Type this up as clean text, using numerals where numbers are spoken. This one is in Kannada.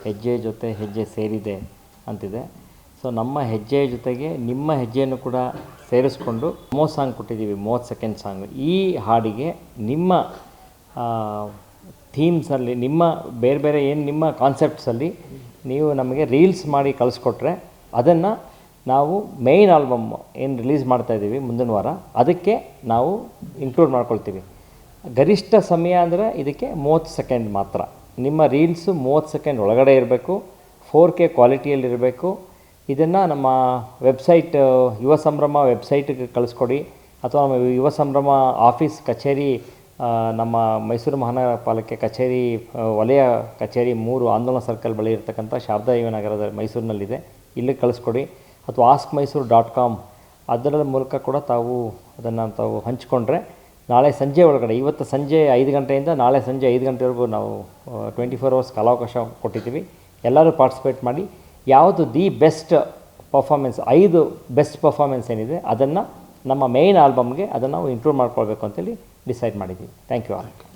ಹೆಜ್ಜೆ ಜೊತೆ ಹೆಜ್ಜೆ ಸೇರಿದೆ ಅಂತಿದೆ. ಸೊ ನಮ್ಮ ಹೆಜ್ಜೆಯ ಜೊತೆಗೆ ನಿಮ್ಮ ಹೆಜ್ಜೆಯನ್ನು ಕೂಡ ಸೇರಿಸ್ಕೊಂಡು ಸಾಂಗ್ ಕೊಟ್ಟಿದ್ದೀವಿ, 30 ಸೆಕೆಂಡ್ ಸಾಂಗ್. ಈ ಹಾಡಿಗೆ ನಿಮ್ಮ ಥೀಮ್ಸಲ್ಲಿ, ನಿಮ್ಮ ಬೇರೆ ಬೇರೆ ಏನು ನಿಮ್ಮ ಕಾನ್ಸೆಪ್ಟ್ಸಲ್ಲಿ ನೀವು ನಮಗೆ ರೀಲ್ಸ್ ಮಾಡಿ ಕಳಿಸ್ಕೊಟ್ರೆ ಅದನ್ನು ನಾವು ಮೇಯ್ನ್ ಆಲ್ಬಮ್ ಏನು ರಿಲೀಸ್ ಮಾಡ್ತಾಯಿದ್ದೀವಿ ಮುಂದಿನ ವಾರ, ಅದಕ್ಕೆ ನಾವು ಇನ್ಕ್ಲೂಡ್ ಮಾಡ್ಕೊಳ್ತೀವಿ. ಗರಿಷ್ಠ ಸಮಯ ಅಂದರೆ ಇದಕ್ಕೆ 30 ಸೆಕೆಂಡ್ ಮಾತ್ರ. ನಿಮ್ಮ ರೀಲ್ಸು 30 ಸೆಕೆಂಡ್ ಒಳಗಡೆ ಇರಬೇಕು, 4K ಕ್ವಾಲಿಟಿಯಲ್ಲಿರಬೇಕು. ಇದನ್ನು ನಮ್ಮ ವೆಬ್ಸೈಟ್ ಯುವ ಸಂಭ್ರಮ ವೆಬ್ಸೈಟಿಗೆ ಕಳಿಸ್ಕೊಡಿ, ಅಥವಾ ನಮ್ಮ ಯುವ ಸಂಭ್ರಮ ಆಫೀಸ್ ಕಚೇರಿ, ನಮ್ಮ ಮೈಸೂರು ಮಹಾನಗರ ಪಾಲಿಕೆ ಕಚೇರಿ ವಲಯ ಕಚೇರಿ 3 ಆಂದೋಲನ ಸರ್ಕಲ್ ಬಳಿ ಇರತಕ್ಕಂಥ ಶಾರದಾ ನಗರದ ಮೈಸೂರಿನಲ್ಲಿದೆ, ಇಲ್ಲಿಗೆ ಕಳಿಸ್ಕೊಡಿ. ಅಥವಾ askmysore.com ಅದರ ಮೂಲಕ ಕೂಡ ಅದನ್ನು ತಾವು ಹಂಚಿಕೊಂಡ್ರೆ ನಾಳೆ ಸಂಜೆ ಒಳಗಡೆ, ಇವತ್ತು ಸಂಜೆ 5 ಗಂಟೆಯಿಂದ ನಾಳೆ ಸಂಜೆ 5 ಗಂಟೆವರೆಗೂ ನಾವು 24 hours ಕಾಲಾವಕಾಶ ಕೊಟ್ಟಿದ್ದೀವಿ. ಎಲ್ಲರೂ ಪಾರ್ಟಿಸಿಪೇಟ್ ಮಾಡಿ. ಯಾವುದು the best performance, 5 best performance ಏನಿದೆ ಅದನ್ನು ನಮ್ಮ ಮೇಯ್ನ್ ಆಲ್ಬಮ್ಗೆ ಅದನ್ನು ನಾವು ಇಂಕ್ಲೂಡ್ ಮಾಡ್ಕೊಳ್ಬೇಕು ಅಂತೇಳಿ ಡಿಸೈಡ್ ಮಾಡಿದ್ದೀವಿ. Thank you all.